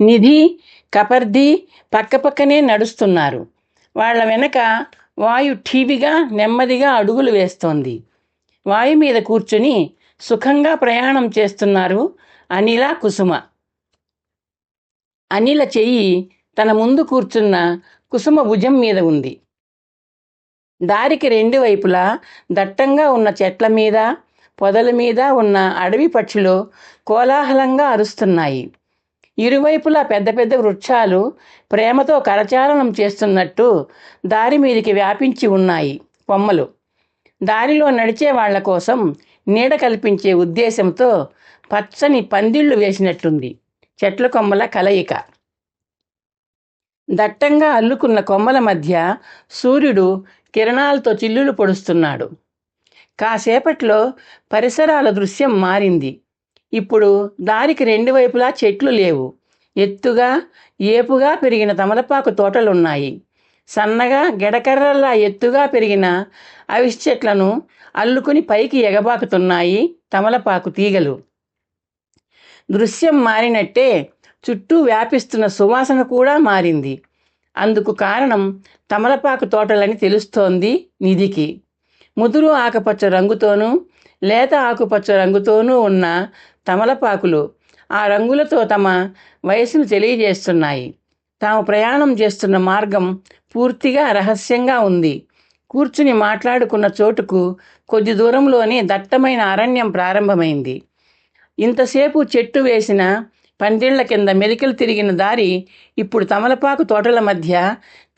నిధి, కపర్ది పక్కపక్కనే నడుస్తున్నారు. వాళ్ల వెనక వాయు ఠీవిగా నెమ్మదిగా అడుగులు వేస్తోంది. వాయు మీద కూర్చుని సుఖంగా ప్రయాణం చేస్తున్నారు అనిల, కుసుమ. అనిల చెయ్యి తన ముందు కూర్చున్న కుసుమ భుజం మీద ఉంది. దారికి రెండు వైపులా దట్టంగా ఉన్న చెట్ల మీద, పొదల మీద ఉన్న అడవి పక్షులు కోలాహలంగా అరుస్తున్నాయి. ఇరువైపులా పెద్ద పెద్ద వృక్షాలు ప్రేమతో కరచాలనం చేస్తున్నట్టు దారి మీదికి వ్యాపించి ఉన్నాయి కొమ్మలు. దారిలో నడిచే వాళ్ల కోసం నీడ కల్పించే ఉద్దేశంతో పచ్చని పందిళ్లు వేసినట్టుంది చెట్ల కొమ్మల కలయిక. దట్టంగా అల్లుకున్న కొమ్మల మధ్య సూర్యుడు కిరణాలతో చిల్లులు పొడుస్తున్నాడు. కాసేపట్లో పరిసరాల దృశ్యం మారింది. ఇప్పుడు దారికి రెండు వైపులా చెట్లు లేవు. ఎత్తుగా, ఏపుగా పెరిగిన తమలపాకు తోటలున్నాయి. సన్నగా గెడకర్రల్లా ఎత్తుగా పెరిగిన అవిసె చెట్లను అల్లుకుని పైకి ఎగబాకుతున్నాయి తమలపాకు తీగలు. దృశ్యం మారినట్టే చుట్టూ వ్యాపిస్తున్న సువాసన కూడా మారింది. అందుకు కారణం తమలపాకు తోటలని తెలుస్తోంది నిధికి. ముదురు ఆకుపచ్చ రంగుతోనూ, లేత ఆకుపచ్చ రంగుతోనూ ఉన్న తమలపాకులు ఆ రంగులతో తమ వయసును తెలియజేస్తున్నాయి. తాము ప్రయాణం చేస్తున్న మార్గం పూర్తిగా రహస్యంగా ఉంది. కూర్చుని మాట్లాడుకున్న చోటుకు కొద్ది దూరంలోనే దట్టమైన అరణ్యం ప్రారంభమైంది. ఇంతసేపు చెట్టు వేసిన పందిళ్ల కింద మెలికలు తిరిగిన దారి ఇప్పుడు తమలపాకు తోటల మధ్య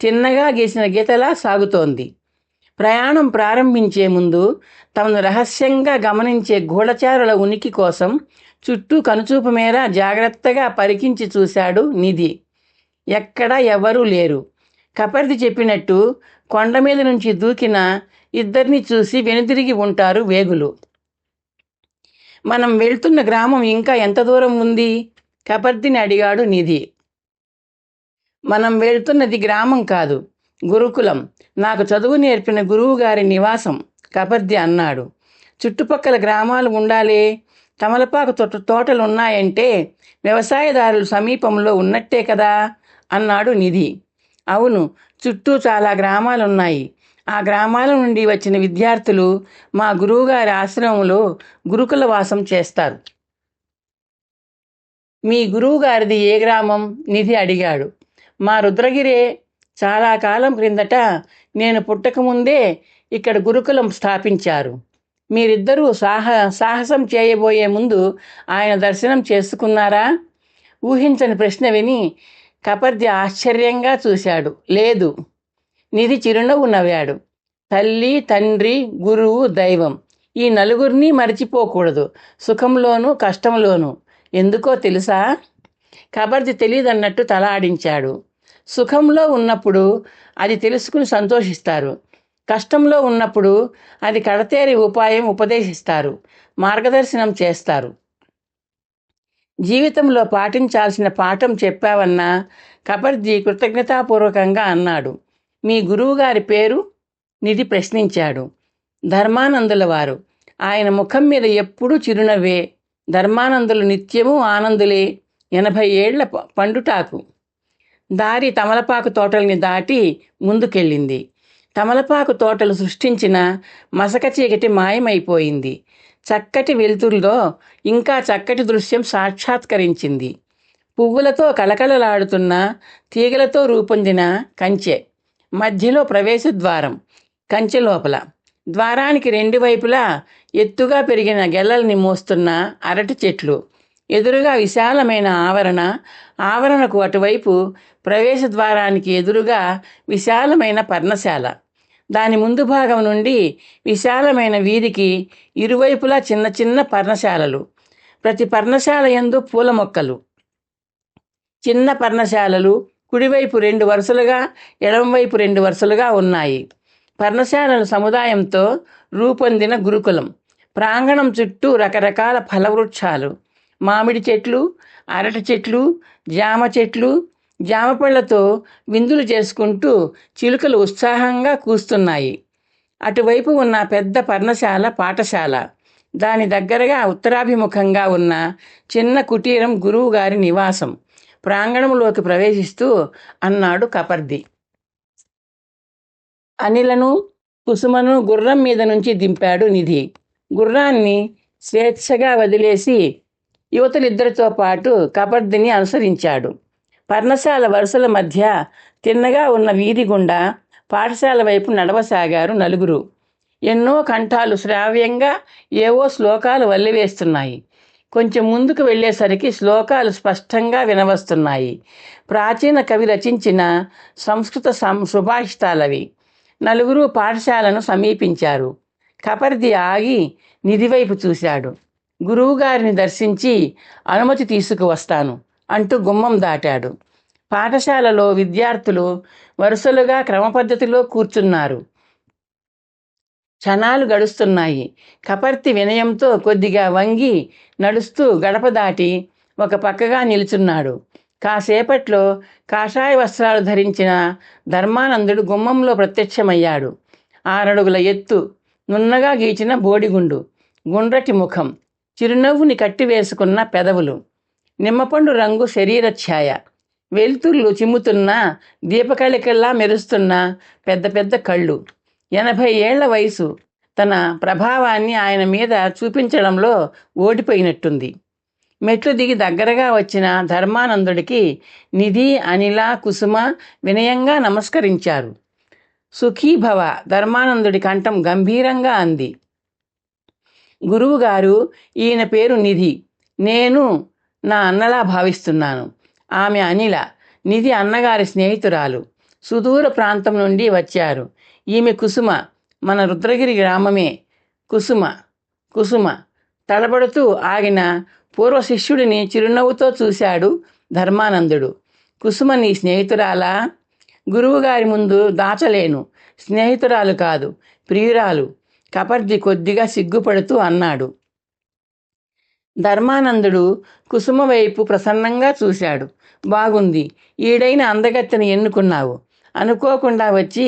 తిన్నగా గీసిన గీతలా సాగుతోంది. ప్రయాణం ప్రారంభించే ముందు తమను రహస్యంగా గమనించే గూఢచారుల ఉనికి కోసం చుట్టూ కనుచూపు మేర జాగ్రత్తగా పరికించి చూశాడు నిధి. ఎక్కడా ఎవరూ లేరు. కపర్ది చెప్పినట్టు కొండ మీద నుంచి దూకిన ఇద్దరిని చూసి వెనుదిరిగి ఉంటారు వేగులు. మనం వెళ్తున్న గ్రామం ఇంకా ఎంత దూరం ఉంది? కపర్దిని అడిగాడు నిధి. మనం వెళ్తున్నది గ్రామం కాదు, గురుకులం. నాకు చదువు నేర్పిన గురువుగారి నివాసం, కపర్ది అన్నాడు. చుట్టుపక్కల గ్రామాలు ఉండాలే. తమలపాకు తోటలున్నాయంటే వ్యవసాయదారులు సమీపంలో ఉన్నట్టే కదా అన్నాడు నిధి. అవును, చుట్టూ చాలా గ్రామాలున్నాయి. ఆ గ్రామాల నుండి వచ్చిన విద్యార్థులు మా గురువుగారి ఆశ్రమంలో గురుకుల వాసం చేస్తారు. మీ గురువుగారిది ఏ గ్రామం? నిధి అడిగాడు. మా రుద్రగిరే. చాలా కాలం క్రిందట నేను పుట్టకముందే ఇక్కడ గురుకులం స్థాపించారు. మీరిద్దరూ సాహసం చేయబోయే ముందు ఆయన దర్శనం చేసుకున్నారా? ఊహించని ప్రశ్న విని కపర్ది ఆశ్చర్యంగా చూశాడు. లేదు. నిధి చిరునవ్వు నవ్వాడు. తల్లి, తండ్రి, గురువు, దైవం ఈ నలుగురిని మరిచిపోకూడదు, సుఖంలోనూ కష్టంలోనూ. ఎందుకో తెలుసా? కపర్ది తెలియదన్నట్టు తల ఆడించాడు. సుఖంలో ఉన్నప్పుడు అది తెలుసుకుని సంతోషిస్తారు. కష్టంలో ఉన్నప్పుడు అది కడతేరి ఉపాయం ఉపదేశిస్తారు, మార్గదర్శనం చేస్తారు. జీవితంలో పాటించాల్సిన పాఠం చెప్పావన్నా కపర్ది కృతజ్ఞతాపూర్వకంగా అన్నాడు. మీ గురువుగారి పేరు? నిధి ప్రశ్నించాడు. ధర్మానందుల వారు. ఆయన ముఖం మీద ఎప్పుడూ చిరునవ్వే. ధర్మానందులు నిత్యము ఆనందులే. 80 ఏళ్ల పండుటాకు. దారి తమలపాకు తోటల్ని దాటి ముందుకెళ్ళింది. తమలపాకు తోటలు సృష్టించిన మసక చీకటి మాయమైపోయింది. చక్కటి వెలుతురులో ఇంకా చక్కటి దృశ్యం సాక్షాత్కరించింది. పువ్వులతో కలకలలాడుతున్న తీగలతో రూపొందిన కంచె. మధ్యలో ప్రవేశద్వారం. కంచె లోపల ద్వారానికి రెండు వైపులా ఎత్తుగా పెరిగిన గెల్లల్ని మోస్తున్న అరటి చెట్లు. ఎదురుగా విశాలమైన ఆవరణకు అటువైపు ప్రవేశద్వారానికి ఎదురుగా విశాలమైన పర్ణశాల. దాని ముందు భాగం నుండి విశాలమైన వీధికి ఇరువైపులా చిన్న చిన్న పర్ణశాలలు. ప్రతి పర్ణశాల యందు పూల మొక్కలు. చిన్న పర్ణశాలలు కుడివైపు 2 వరుసలుగా, ఎడమవైపు 2 వరుసలుగా ఉన్నాయి. పర్ణశాలల సముదాయంతో రూపొందిన గురుకులం. ప్రాంగణం చుట్టూ రకరకాల ఫలవృక్షాలు. మామిడి చెట్లు, అరటి చెట్లు, జామ చెట్లు. జామపళ్లతో విందులు చేసుకుంటూ చిలుకలు ఉత్సాహంగా కూస్తున్నాయి. అటువైపు ఉన్న పెద్ద పర్ణశాల పాఠశాల. దాని దగ్గరగా ఉత్తరాభిముఖంగా ఉన్న చిన్న కుటీరం గురువుగారి నివాసం. ప్రాంగణంలోకి ప్రవేశిస్తూ అన్నాడు కపర్ది. అనిలను కుసుమను గుర్రం మీద నుంచి దింపాడు నిధి. గుర్రాన్ని స్వేచ్ఛగా వదిలేసి యువతులిద్దరితో పాటు కపర్దిని అనుసరించాడు. పర్ణశాల వరుసల మధ్య తిన్నగా ఉన్న వీధి గుండా పాఠశాల వైపు నడవసాగారు నలుగురు. ఎన్నో కంఠాలు శ్రావ్యంగా ఏవో శ్లోకాలు వల్లివేస్తున్నాయి. కొంచెం ముందుకు వెళ్ళేసరికి శ్లోకాలు స్పష్టంగా వినవస్తున్నాయి. ప్రాచీన కవి రచించిన సంస్కృత సుభాషితాలవి. నలుగురు పాఠశాలను సమీపించారు. కపర్ది ఆగి నిధివైపు చూశాడు. గురువుగారిని దర్శించి అనుమతి తీసుకువస్తాను అంటూ గుమ్మం దాటాడు. పాఠశాలలో విద్యార్థులు వరుసలుగా క్రమపద్ధతిలో కూర్చున్నారు. క్షణాలు గడుస్తున్నాయి. కపర్తి వినయంతో కొద్దిగా వంగి నడుస్తూ గడప దాటి ఒక పక్కగా నిల్చున్నాడు. కాసేపట్లో కాషాయ వస్త్రాలు ధరించిన ధర్మానందుడు గుమ్మంలో ప్రత్యక్షమయ్యాడు. 6 అడుగుల ఎత్తు, నున్నగా గీచిన బోడిగుండు, గుండ్రటి ముఖం, చిరునవ్వుని కట్టివేసుకున్న పెదవులు, నిమ్మపండు రంగు శరీర ఛాయ, వెలుతుర్లు చిమ్ముతున్న దీపకళికల్లా మెరుస్తున్న పెద్ద పెద్ద కళ్ళు. 80 ఏళ్ల వయసు తన ప్రభావాన్ని ఆయన మీద చూపించడంలో ఓడిపోయినట్టుంది. మెట్లు దిగి దగ్గరగా వచ్చిన ధర్మానందుడికి నిధి, అనిల, కుసుమ వినయంగా నమస్కరించారు. సుఖీభవ, ధర్మానందుడి కంఠం గంభీరంగా అంది. గురువుగారు, ఈయన పేరు నిధి. నేను నా అన్నలా భావిస్తున్నాను. ఆమె అనిల, నిధి అన్నగారి స్నేహితురాలు. సుదూర ప్రాంతం నుండి వచ్చారు. ఈమె కుసుమ, మన రుద్రగిరి గ్రామమే. కుసుమ తడబడుతూ ఆగిన పూర్వ శిష్యుడిని చిరునవ్వుతో చూశాడు ధర్మానందుడు. కుసుమ నీ స్నేహితురాలా? గురువుగారి ముందు దాచలేను. స్నేహితురాలు కాదు, ప్రియురాలు. కపర్ది కొద్దిగా సిగ్గుపడుతూ అన్నాడు. ధర్మానందుడు కుసుమ వైపు ప్రసన్నంగా చూశాడు. బాగుంది, ఈడైన అందగత్తెని ఎన్నుకున్నావు. అనుకోకుండా వచ్చి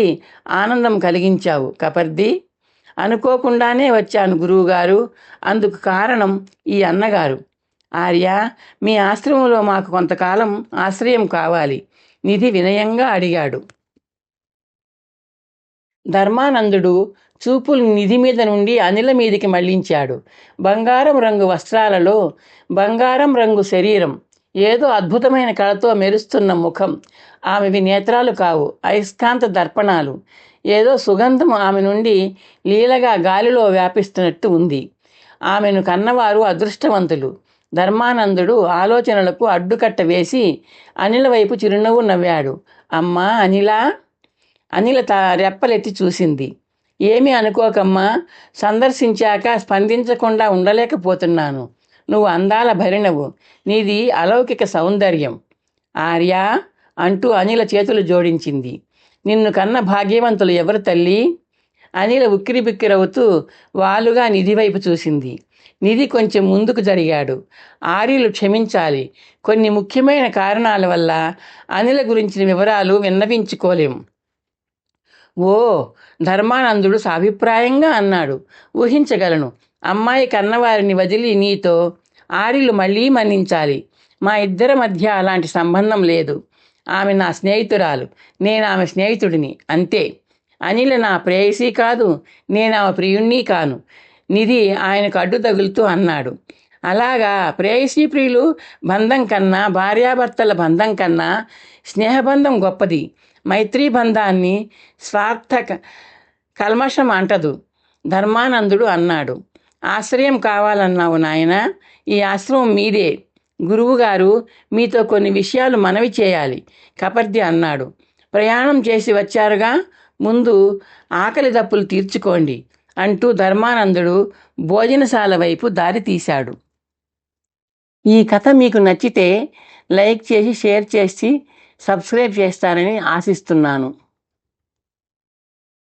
ఆనందం కలిగించావు కపర్ది. అనుకోకుండానే వచ్చాను గురువుగారు. అందుకు కారణం ఈ అన్నగారు. ఆర్య, మీ ఆశ్రమంలో మాకు కొంతకాలం ఆశ్రయం కావాలి, నిధి వినయంగా అడిగాడు. ధర్మానందుడు చూపులు నిధి మీద నుండి అనిల మీదికి మళ్లించాడు. బంగారం రంగు వస్త్రాలలో బంగారం రంగు శరీరం, ఏదో అద్భుతమైన కళతో మెరుస్తున్న ముఖం. ఆమెవి నేత్రాలు కావు, అయస్కాంత దర్పణాలు. ఏదో సుగంధం ఆమె నుండి లీలగా గాలిలో వ్యాపిస్తున్నట్టు ఉంది. ఆమెను కన్నవారు అదృష్టవంతులు. ధర్మానందుడు ఆలోచనలకు అడ్డుకట్ట వేసి అనిల వైపు చిరునవ్వు నవ్వాడు. అమ్మా అనిలా? అనిల రెప్పలెత్తి చూసింది. ఏమీ అనుకోకమ్మా, సందర్శించాక స్పందించకుండా ఉండలేకపోతున్నాను. నువ్వు అందాల భరిణవు, నీది అలౌకిక సౌందర్యం. ఆర్య అంటూ అనిల చేతులు జోడించింది. నిన్ను కన్న భాగ్యవంతులు ఎవరు తల్లి? అనిల ఉక్కిరిబిక్కిరవుతూ వాలుగా నిధి వైపు చూసింది. నిధి కొంచెం ముందుకు జరిగాడు. ఆర్యులు క్షమించాలి, కొన్ని ముఖ్యమైన కారణాల వల్ల అనిల గురించిన వివరాలు విన్నవించుకోలేం. ఓ, ధర్మానందుడు సాభిప్రాయంగా అన్నాడు. ఊహించగలను. అమ్మాయి కన్నవారిని వదిలి నీతో ఆర్యులు మళ్ళీ మన్నించాలి. మా ఇద్దరి మధ్య అలాంటి సంబంధం లేదు. ఆమె నా స్నేహితురాలు, నేను ఆమె స్నేహితుడిని, అంతే. అనిల నా ప్రేయసీ కాదు, నేను ఆమె ప్రియుణ్ణి కాను. నిధి ఆయనకు అడ్డు తగులుతూ అన్నాడు. అలాగా, ప్రేయసీ ప్రియులు బంధం కన్నా, భార్యాభర్తల బంధం కన్నా స్నేహబంధం గొప్పది. మైత్రీ బంధాన్ని స్వార్థ కల్మషం అంటదు. ధర్మానందుడు అన్నాడు. ఆశ్రయం కావాలన్నావు నాయన, ఈ ఆశ్రమం మీదే. గురువుగారు మీతో కొన్ని విషయాలు మనవి చేయాలి, కపర్ది అన్నాడు. ప్రయాణం చేసి వచ్చారుగా, ముందు ఆకలి దప్పులు తీర్చుకోండి అంటూ ధర్మానందుడు భోజనశాల వైపు దారి తీశాడు. ఈ కథ మీకు నచ్చితే లైక్ చేసి, షేర్ చేసి, సబ్స్క్రైబ్ చేస్తారని ఆశిస్తున్నాను.